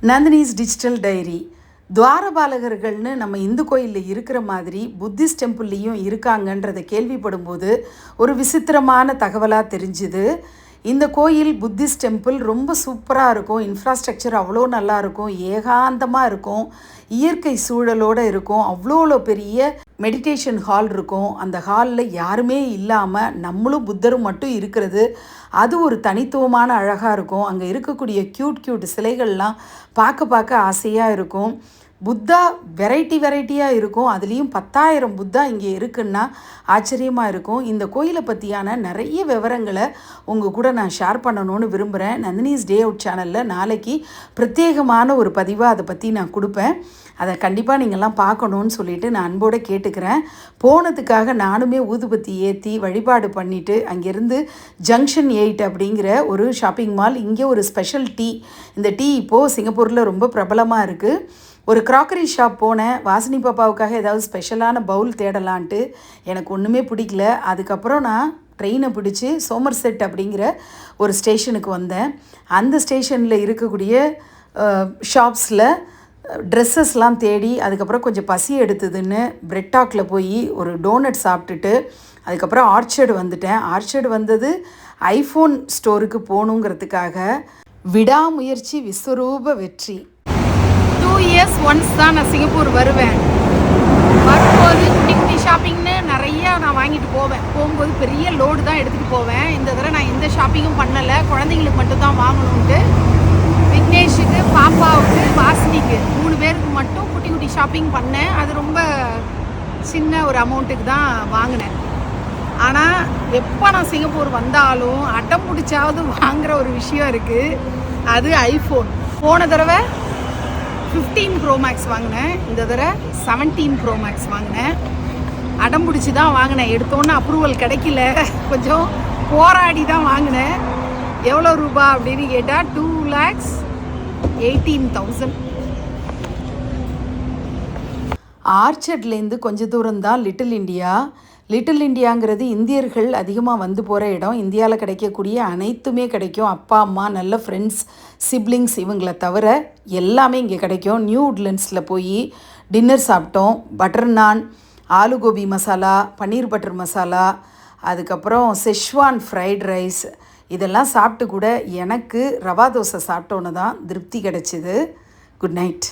Nandini's digital diary. துவாரபாலகர்கள்னு நம்ம இந்து கோயிலில் இருக்கிற மாதிரி புத்திஸ்ட் டெம்பிள்லேயும் இருக்காங்கன்றதை கேள்விப்படும்போது ஒரு விசித்திரமான தகவலாக தெரிஞ்சுது. இந்த கோயில் புத்திஸ்ட் டெம்பிள் ரொம்ப சூப்பராக இருக்கும். இன்ஃப்ராஸ்ட்ரக்சர் அவ்வளோ நல்லா இருக்கும், ஏகாந்தமாக இருக்கும், இயற்கை சூழலோடு இருக்கும். அவ்வளோ பெரிய மெடிடேஷன் ஹால் இருக்கும். அந்த ஹாலில் யாருமே இல்லாமல் நம்மளும் புத்தரும் மட்டும் இருக்கிறது, அது ஒரு தனித்துவமான அழகாக இருக்கும். அங்கே இருக்கக்கூடிய க்யூட் சிலைகள்லாம் பார்க்க ஆசையாக இருக்கும். புத்தா வெரைட்டியாக இருக்கும். அதுலேயும் 10,000 புத்தா இங்கே இருக்குன்னா ஆச்சரியமாக இருக்கும். இந்த கோயிலை பற்றியான நிறைய விவரங்களை உங்கள் கூட நான் ஷேர் பண்ணணும்னு விரும்புகிறேன். நந்தினிஸ் டே அவுட் சேனலில் நாளைக்கு பிரத்யேகமான ஒரு பதிவாக அதை பற்றி நான் கொடுப்பேன். அதை கண்டிப்பாக நீங்கள்லாம் பார்க்கணுன்னு சொல்லிவிட்டு நான் அன்போடு கேட்டுக்கிறேன். போனதுக்காக நானுமே ஊதுபத்தி ஏற்றி வழிபாடு பண்ணிவிட்டு அங்கேருந்து ஜங்ஷன் 8 அப்படிங்கிற ஒரு ஷாப்பிங் மால், இங்கே ஒரு ஸ்பெஷல் டீ, இந்த டீ இப்போது சிங்கப்பூரில் ரொம்ப பிரபலமாக இருக்குது. ஒரு க்ராக்கரி ஷாப் போனேன். வாசினி பாப்பாவுக்காக ஏதாவது ஸ்பெஷலான பவுல் தேடலான்ட்டு. எனக்கு ஒன்றுமே பிடிக்கல. அதுக்கப்புறம் நான் ட்ரெயினை பிடிச்சி சோமர்செட் அப்படிங்கிற ஒரு ஸ்டேஷனுக்கு வந்தேன். அந்த ஸ்டேஷனில் இருக்கக்கூடிய ஷாப்ஸில் ட்ரெஸ்ஸஸ்லாம் தேடி, அதுக்கப்புறம் கொஞ்சம் பசி எடுத்ததுன்னு பிரெட் டாக்கில் போய் ஒரு டோனட் சாப்பிட்டுட்டு அதுக்கப்புறம் ஆர்ச்சர்டு வந்துட்டேன். ஆர்ச்சர்டு வந்தது ஐஃபோன் ஸ்டோருக்கு போகணுங்கிறதுக்காக. விடாமுயற்சி விஸ்வரூப வெற்றி. 2 இயர்ஸ் ஒன்ஸ் தான் நான் சிங்கப்பூர் வருவேன். வரும்போது குட்டி ஷாப்பிங்னு நிறையா நான் வாங்கிட்டு போவேன். போகும்போது பெரிய லோடு தான் எடுத்துகிட்டு போவேன். இந்த தடவை நான் எந்த ஷாப்பிங்கும் பண்ணலை, குழந்தைங்களுக்கு மட்டும்தான் வாங்கணுன்ட்டு. விக்னேஷுக்கு, பாப்பாவுக்கு, வாசினிக்கு 3 பேருக்கு மட்டும் குட்டி ஷாப்பிங் பண்ணேன். அது ரொம்ப சின்ன ஒரு அமௌண்ட்டுக்கு தான் வாங்கினேன். ஆனால் எப்போ நான் சிங்கப்பூர் வந்தாலும் அடம் பிடிச்சாவது வாங்குகிற ஒரு விஷயம் இருக்குது, அது ஐஃபோன். போன தடவை 15 Pro Max வாங்கினேன், இந்த தடவை 17 Pro Max வாங்கினேன். அடம் பிடிச்சி தான் வாங்கினேன். எடுத்தோன்னே அப்ரூவல் கிடைக்கல, கொஞ்சம் போராடி தான் வாங்கினேன். எவ்வளோ ரூபா அப்படின்னு கேட்டால் 2,18,000. ஆர்ச்சர்ட்லேருந்து கொஞ்சம் தூரம் தான் லிட்டில் இண்டியா. லிட்டில் இண்டியாங்கிறது இந்தியர்கள் அதிகமாக வந்து போகிற இடம். இந்தியாவில் கிடைக்கக்கூடிய அனைத்துமே கிடைக்கும். அப்பா அம்மா, நல்ல ஃப்ரெண்ட்ஸ், சிப்ளிங்ஸ் இவங்களை தவிர எல்லாமே இங்கே கிடைக்கும். நியூ உட்லண்ட்ஸில் போய் டின்னர் சாப்பிட்டோம். பட்டர் நான், ஆலு கோபி மசாலா, பன்னீர் பட்டர் மசாலா, அதுக்கப்புறம் செஷ்வான் ஃப்ரைட் ரைஸ், இதெல்லாம் சாப்பிட்டு கூட எனக்கு ரவா தோசை சாப்பிட்டோன்னு தான் திருப்தி கிடச்சிது. Good night.